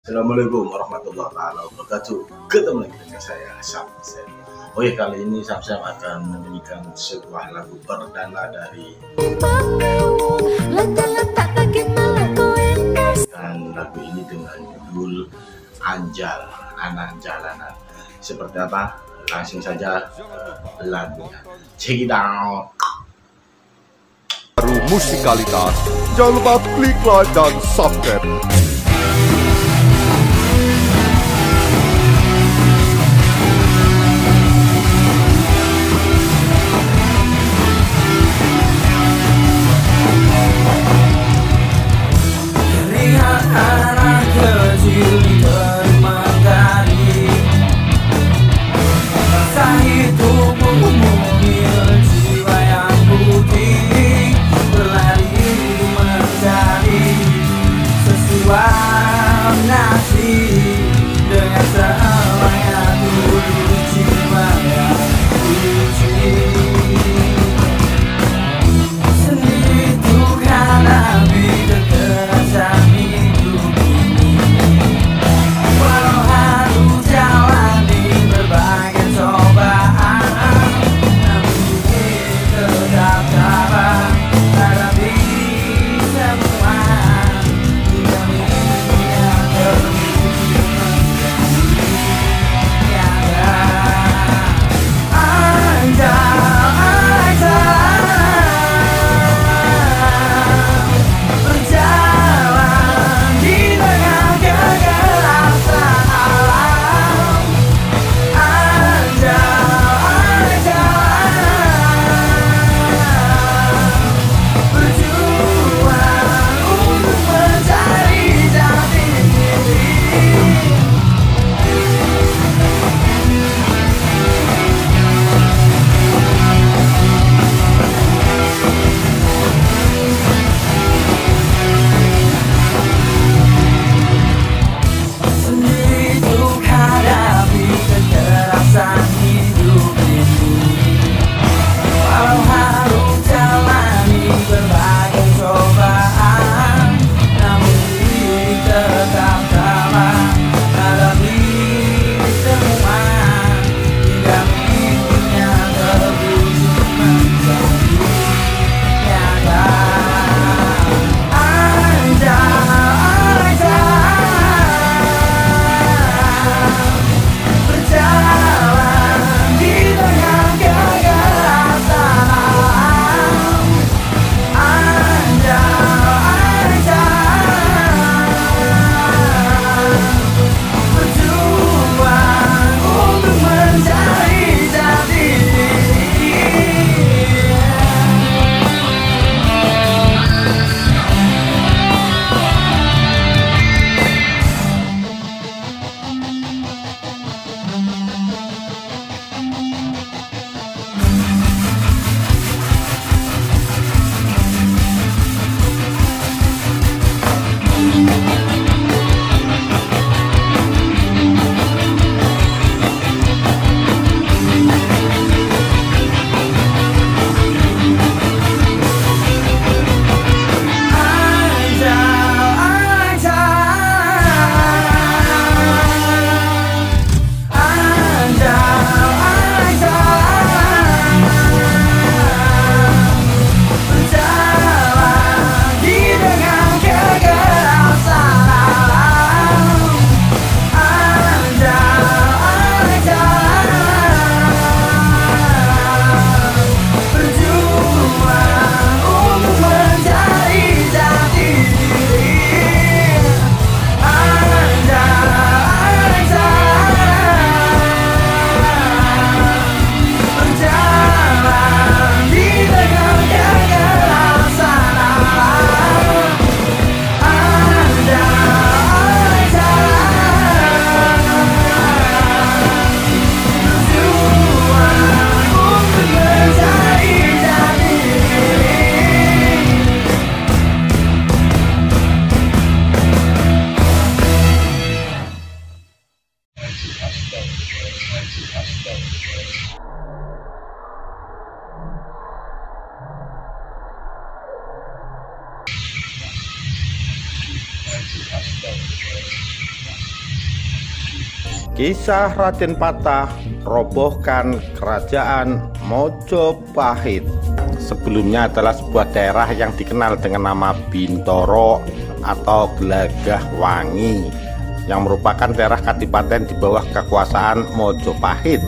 Assalamualaikum warahmatullahi wabarakatuh. Ketemu lagi dengan saya Samsem. Oh ya, kali ini Samsem akan menyanyikan sebuah lagu perdana dari dan lagu ini dengan judul Anjal, Anak Jalanan. Seperti apa? Langsung saja lagunya. Check it out. Baru musikalitas, jangan lupa klik like dan subscribe. Kisah Raden Patah robohkan kerajaan Mojopahit. Sebelumnya adalah sebuah daerah yang dikenal dengan nama Bintoro atau Gelagah Wangi, yang merupakan daerah kadipaten di bawah kekuasaan Mojopahit.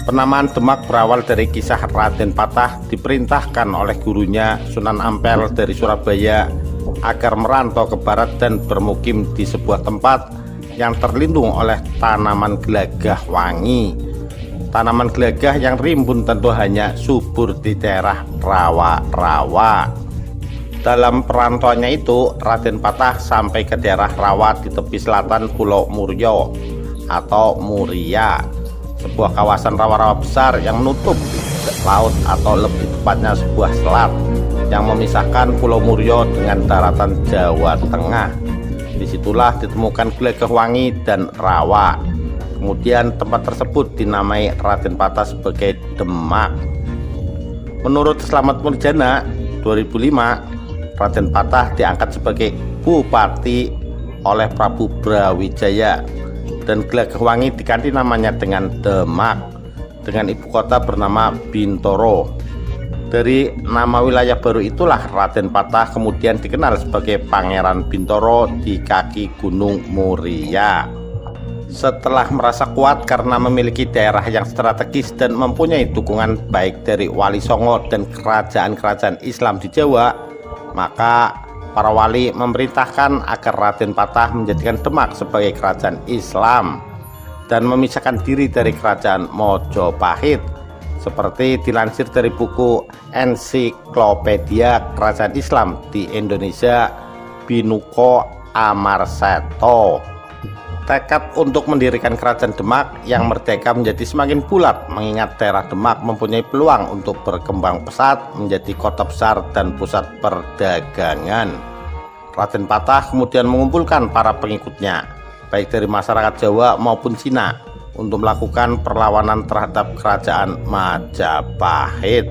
Penamaan Demak berawal dari kisah Raden Patah diperintahkan oleh gurunya Sunan Ampel dari Surabaya agar merantau ke barat dan bermukim di sebuah tempat yang terlindung oleh tanaman gelagah wangi. Tanaman gelagah yang rimbun tentu hanya subur di daerah rawa-rawa. Dalam perantauannya itu, Raden Patah sampai ke daerah rawa di tepi selatan Pulau Muryo atau Muria, sebuah kawasan rawa-rawa besar yang menutup laut atau lebih tepatnya sebuah selat yang memisahkan Pulau Muryo dengan daratan Jawa Tengah. Disitulah ditemukan Gelagah Wangi dan rawa. Kemudian tempat tersebut dinamai Raden Patah sebagai Demak. Menurut Slamet Muljana 2005, Raden Patah diangkat sebagai bupati oleh Prabu Brawijaya dan Gelagah Wangi diganti namanya dengan Demak dengan ibu kota bernama Bintoro. Dari nama wilayah baru itulah Raden Patah kemudian dikenal sebagai Pangeran Bintoro di kaki Gunung Muria. Setelah merasa kuat karena memiliki daerah yang strategis dan mempunyai dukungan baik dari Wali Songo dan kerajaan-kerajaan Islam di Jawa, maka para wali memerintahkan agar Raden Patah menjadikan Demak sebagai kerajaan Islam dan memisahkan diri dari kerajaan Mojopahit, seperti dilansir dari buku Ensiklopedia Kerajaan Islam di Indonesia Binuko Amarseto. Tekad untuk mendirikan kerajaan Demak yang merdeka menjadi semakin bulat, mengingat daerah Demak mempunyai peluang untuk berkembang pesat menjadi kota besar dan pusat perdagangan. Raden Patah kemudian mengumpulkan para pengikutnya, baik dari masyarakat Jawa maupun Cina, untuk melakukan perlawanan terhadap kerajaan Majapahit.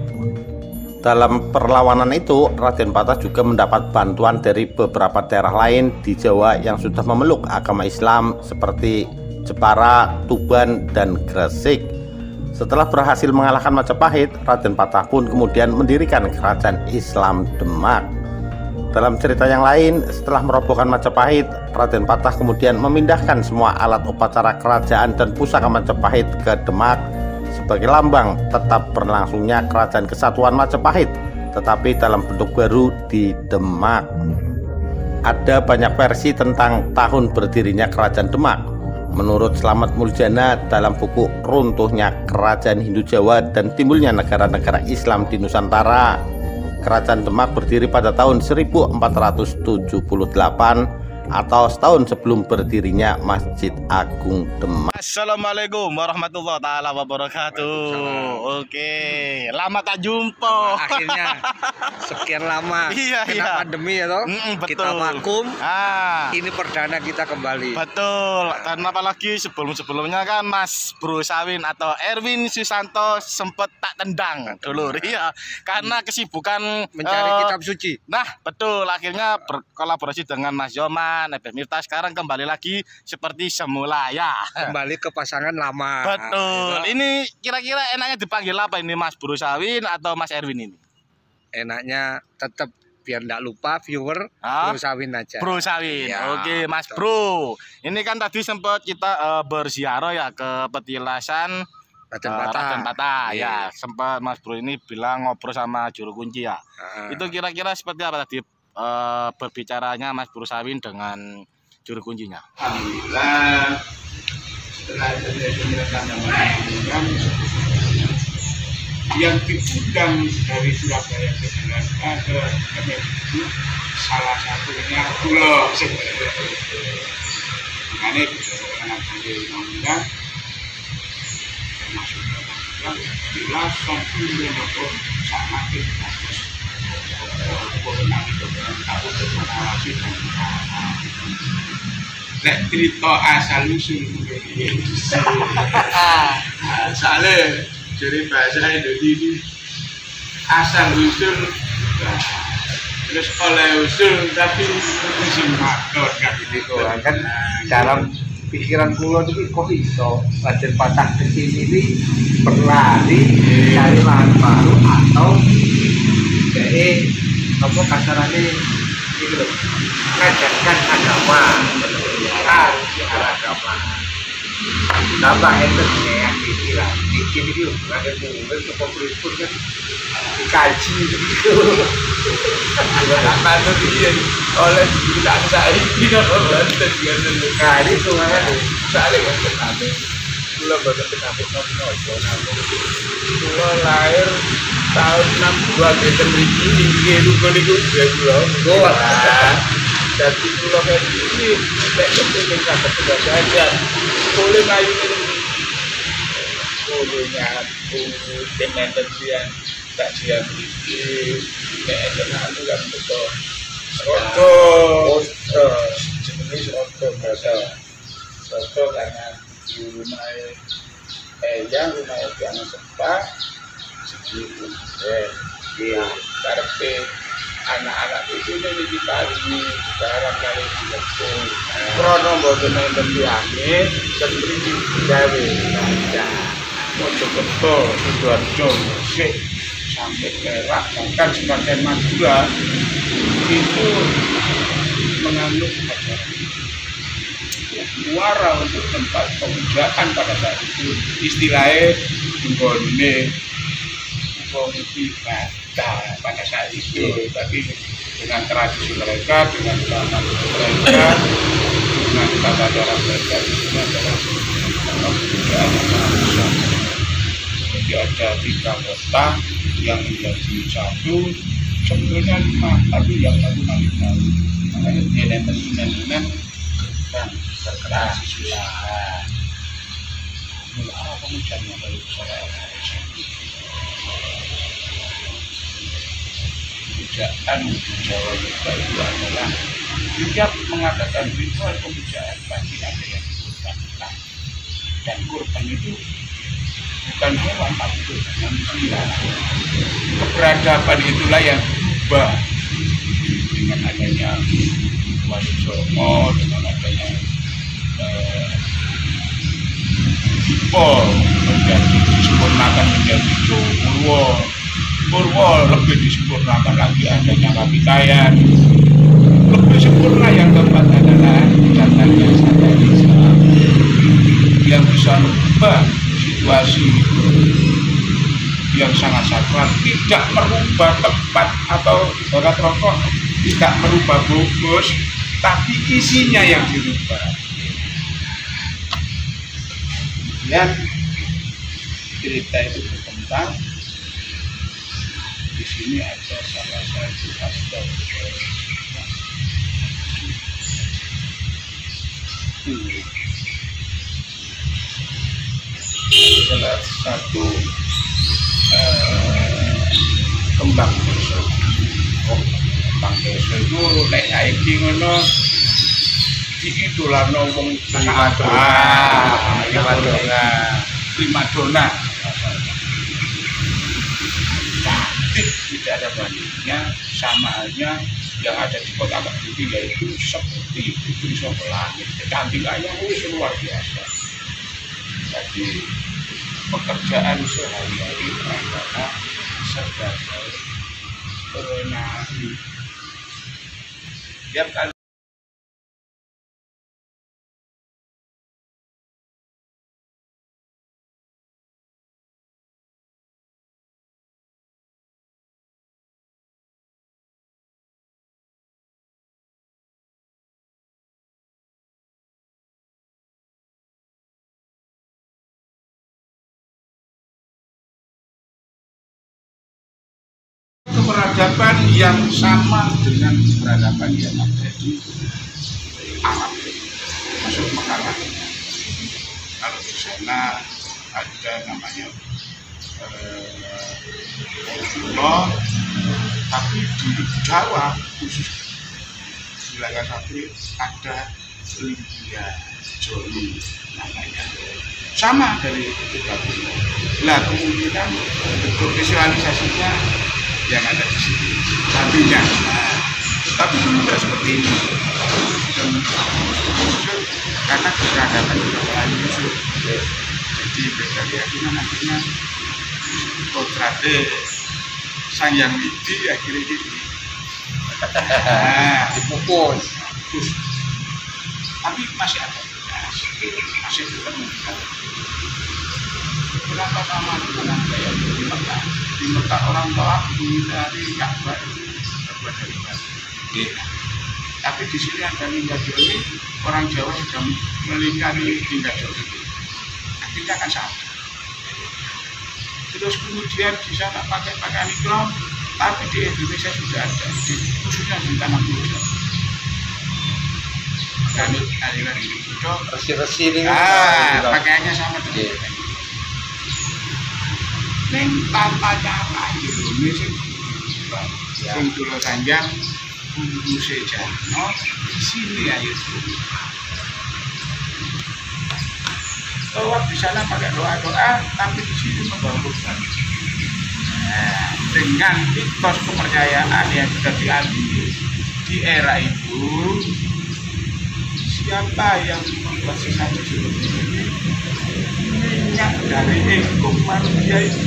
Dalam perlawanan itu, Raden Patah juga mendapat bantuan dari beberapa daerah lain di Jawa yang sudah memeluk agama Islam seperti Jepara, Tuban, dan Gresik. Setelah berhasil mengalahkan Majapahit, Raden Patah pun kemudian mendirikan kerajaan Islam Demak. Dalam cerita yang lain, setelah merobohkan Majapahit, Raden Patah kemudian memindahkan semua alat upacara kerajaan dan pusaka Majapahit ke Demak sebagai lambang tetap berlangsungnya kerajaan kesatuan Majapahit, tetapi dalam bentuk baru di Demak. Ada banyak versi tentang tahun berdirinya kerajaan Demak. Menurut Slamet Muljana dalam buku Runtuhnya Kerajaan Hindu Jawa dan Timbulnya Negara-Negara Islam di Nusantara, kerajaan Demak berdiri pada tahun 1478 atau setahun sebelum berdirinya Masjid Agung Demak. Assalamualaikum warahmatullahi taala wabarakatuh. Oke, lama tak jumpa. Akhirnya sekian lama kena pandemi ya toh. Kita vakum. Ini perdana kita kembali. Betul. Karena apalagi sebelum-sebelumnya kan Mas Bro Sawin atau Erwin Susanto sempat tak tendang dulu. Iya, karena kesibukan mencari kitab suci. Nah, betul. Akhirnya berkolaborasi dengan Mas Yoman, Ebet Miftah, sekarang kembali lagi seperti semula ya. Kembali ke pasangan lama. Betul. Ini kira-kira enaknya dipanggil apa ini, Mas Bro Sawin atau Mas Erwin ini? Enaknya tetap biar enggak lupa viewer, Bro Sawin aja. Bro Sawin. Ya, oke, Mas Bro. Ini kan tadi sempat kita berziarah ya ke petilasan Raden Patah. Ya, sempat Mas Bro ini bilang ngobrol sama juru kunci ya. Itu kira-kira seperti apa tadi berbicaranya Mas Bro Sawin dengan juru kuncinya? Alhamdulillah, setelah penyelesaian yang diundang dari Surabaya ke Jakarta ke Kemenlu, salah satunya pulau sebenarnya. Makanya dengan undang-undang termasuk jelasan untuk sangat bagus. Lek cerita asal usul soalnya dari bahasa Indonesia asal usul terus oleh usul tapi musim makhluk kan gitu kan cara pikiran kula niki kok iso Raden Patah kesini ini berlari cari lahan baru atau kayak apa kasarannya itu loh, ngajarkan agama agama nambah enten yang pikiran bikin itu ada mungkin untuk pun kan dikaji begitu apa tuh dia oleh tidak saya tidak berlanjut nah ini semuanya saling ada pulau baru kenapa pulau lahir tahun 62 meter ini lupa di pulau jadi pulau kayak gini tidak penting kata sudah saja boleh main ini bolehnya dengan tentuan tak siap ini kayak kenal kan betul roto jenis roto karena di rumah rumah anak sepak segitu iya karena anak-anak itu ini ditarik sekarang kali itu krono boten enten diane sendiri gawe baca mojo betul Sidoarjo sik sampai Perak bahkan sebagian Madura itu menganut ajaran muara untuk tempat pemujaan pada saat itu istilahnya nggone wong ibadah pada saat itu tapi dengan tradisi mereka dengan cara mereka dengan tata cara mereka itu adalah pemujaan manusia. Jadi ada 3 kota yang menjadi satu sebenarnya 5 tapi yang satu masih baru makanya dia nenten dan berkeras silahan mula pemujaan yang baru pemujaan di Jawa juga itu adalah setiap mengadakan ritual pemujaan pasti ada yang dikorbankan dan korban itu bukan hewan tapi manusia. Keberadaban itulah yang berubah dengan adanya Wali Songo, dengan adanya Dipol menjadi disempurnakan menjadi Jowo Purwo lebih disempurnakan lagi adanya Kapitayan lebih sempurna yang keempat adalah datangnya Sadarisa yang bisa merubah situasi yang sangat sakral tidak merubah tempat atau ibarat rokok tidak merubah bungkus tapi isinya yang dirubah. Dan cerita itu tentang di sini ada salah satu salah satu kembang desa. Kembang desa itu nek saiki ngono diidolano wong primadona. Cantik tidak ada bandingnya sama halnya yang ada di Kota Kediri yaitu seperti itu di langit kecantikannya luar biasa. Jadi pekerjaan sehari-hari adalah sebagai penari. Biar kalian peradaban yang sama dengan peradaban yang ada di Arab, masuk Mekah. Kalau di sana ada namanya Pulau, tapi di Jawa khusus wilayah Sapri ada Limbia Joli namanya, sama dari kita. Nah kemungkinan bentuk visualisasinya yang ada di sini nantinya, tapi tidak seperti ini. Dan karena keberangkatan juga terlalu musuh. Jadi beda keyakinan akhirnya kodrate sang yang widi akhirnya gitu. Nah, Dipupus. terus tapi masih ada masih ketemu. Berapa lama dengan saya di Mekah? Di Mekah orang tua dari Ka'bah itu terbuat dari batu. Tapi di sini ada Linggajoli, orang Jawa sudah melingkari Linggajoli. Kita akan sama. Terus kemudian di sana pakai pakaian Islam, tapi di Indonesia sudah ada, khususnya di tanah Puja. Ganut aliran di Puja. Resi-resi ini. Pakaiannya sama dengan kita. Neng tanpa cara Indonesia sing dulu sanjang bumbu sejano di sini ya itu. Lewat di sana pakai doa-doa, tapi di sini membangunkan. Nah, dengan mitos kepercayaan yang sudah diambil di era itu, siapa yang membuat sesuatu seperti ini? Minyak dari engkau manusia itu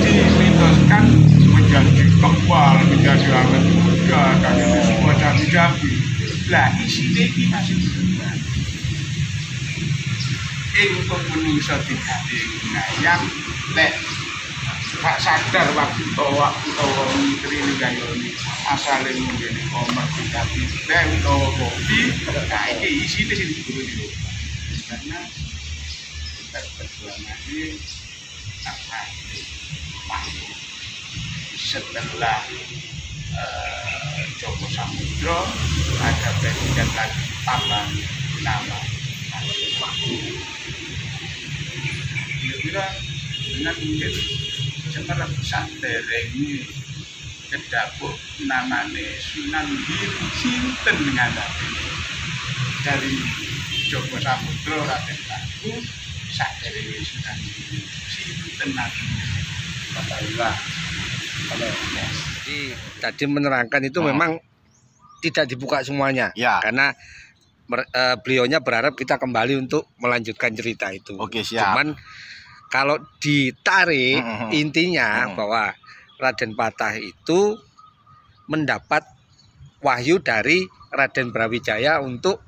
dimitoskan menjadi kebal, menjadi awet muda, dan itu semua cabi-cabi. Lah isinya ini masih berubah. Engkau menungso tidak yang lek gak sadar waktu utawa mikir ini kaya ini asalnya menjadi komer tidak tidak utawa kopi. Nah ini isinya sih diburu dulu karena kita berjuang lagi apa setelah Joko Samudro ada presiden lagi tambah nama kira-kira dengan mungkin setelah sadar ini kedapuk namanya Sunan Giri Sinten dengan dari Joko Samudro Raden Paku sadar ini Sunan Giri Sinten lagi Alhamdulillah. Jadi tadi menerangkan itu memang tidak dibuka semuanya, Ya. karena beliaunya berharap kita kembali untuk melanjutkan cerita itu. Oke, siap. Cuman kalau ditarik intinya bahwa Raden Patah itu mendapat wahyu dari Raden Brawijaya untuk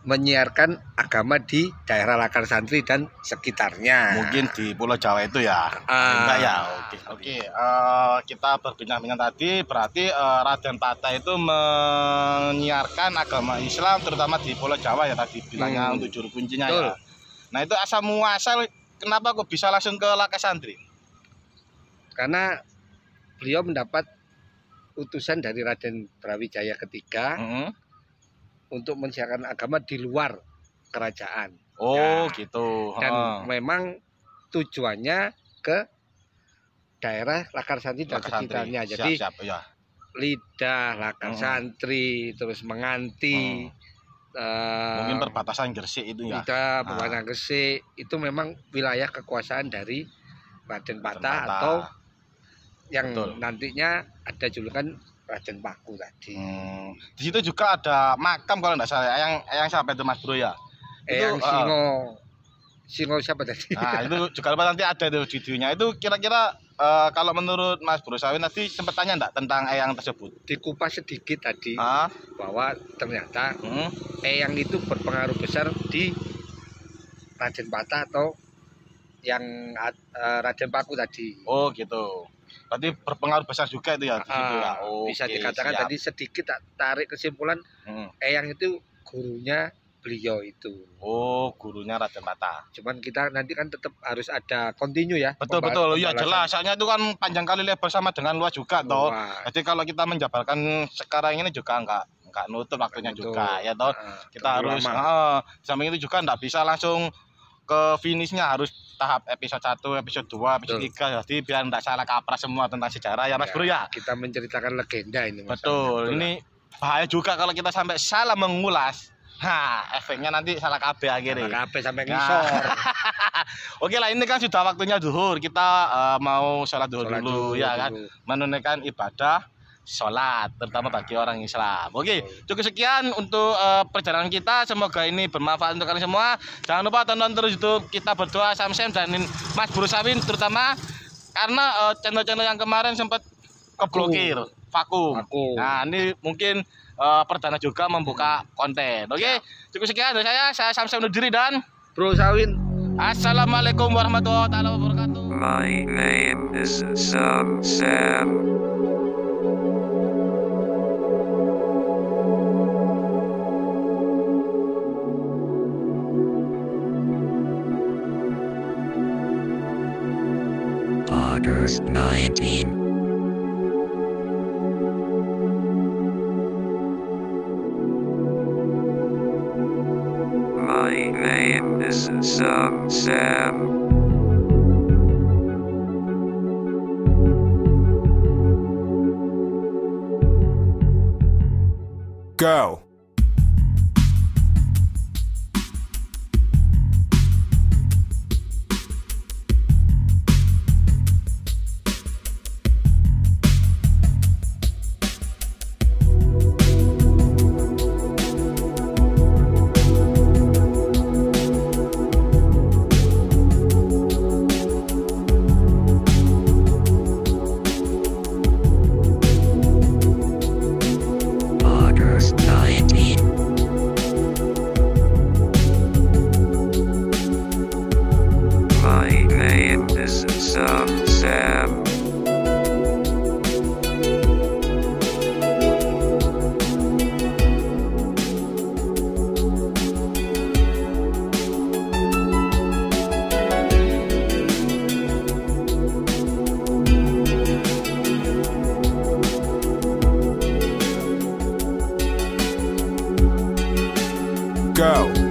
menyiarkan agama di daerah Lakar Santri dan sekitarnya. Mungkin di Pulau Jawa itu ya. Enggak ya. Oke. Kita berbincang-bincang tadi berarti Raden Patah itu menyiarkan agama Islam terutama di Pulau Jawa ya tadi bilangnya untuk juru kuncinya. Betul. Ya. Nah, itu asal muasal kenapa kok bisa langsung ke Lakar Santri? Karena beliau mendapat utusan dari Raden Brawijaya ketiga untuk mensiarkan agama di luar kerajaan. Oh, gitu. Dan memang tujuannya ke daerah Lakar Santri dan sekitarnya. Jadi siap, ya. Lidah, Lakar Santri, terus Menganti, mungkin perbatasan Gresik itu ya. Lidah, perbatasan Gresik itu memang wilayah kekuasaan dari Raden Patah atau yang nantinya ada julukan Raden Paku tadi. Di situ juga ada makam kalau nggak salah yang sampai itu Mas Bro ya. Yang Singo siapa tadi? Nah, itu juga nanti ada itu videonya. Itu kira-kira kalau menurut Mas Bro Sawi nanti sempat tanya enggak tentang eyang tersebut? Dikupas sedikit tadi bahwa ternyata eyang itu berpengaruh besar di Raden Patah atau yang Raden Paku tadi. Oh, gitu. Berarti berpengaruh besar juga itu ya di situ ya. Bisa dikatakan tadi sedikit tarik kesimpulan eyang itu gurunya beliau itu. Oh, gurunya Raden Patah. Cuman kita nanti kan tetap harus ada continue ya. Betul. Iya jelas. Soalnya itu kan panjang kali lebar sama dengan luas juga toh. Jadi kalau kita menjabarkan sekarang ini juga enggak nutup waktunya juga ya toh. Kita harus samping itu juga enggak bisa langsung ke finishnya, harus tahap episode 1, episode 2, episode 3. Jadi biar enggak salah kaprah semua tentang sejarah ya Mas Bro ya. Kita menceritakan legenda ini. Betul. Ini bahaya juga kalau kita sampai salah mengulas. Efeknya nanti salah KB akhirnya. Salah KB sampai ngisor. Oke lah, ini kan sudah waktunya zuhur. Kita mau sholat zuhur dulu ya kan. Menunaikan ibadah sholat, terutama bagi orang Islam. Oke, cukup sekian untuk perjalanan kita. Semoga ini bermanfaat untuk kalian semua. Jangan lupa tonton terus YouTube Kita Berdua Samsem dan Mas Bro Sawin, terutama karena channel-channel yang kemarin sempat keblokir, vakum. Nah, ini mungkin perdana juga membuka konten. Oke, cukup sekian dari saya Samsem undur diri dan Bro Sawin. Assalamualaikum warahmatullahi wabarakatuh. My name is Sam. August 19. My name is Sam. Go. Sam. Go.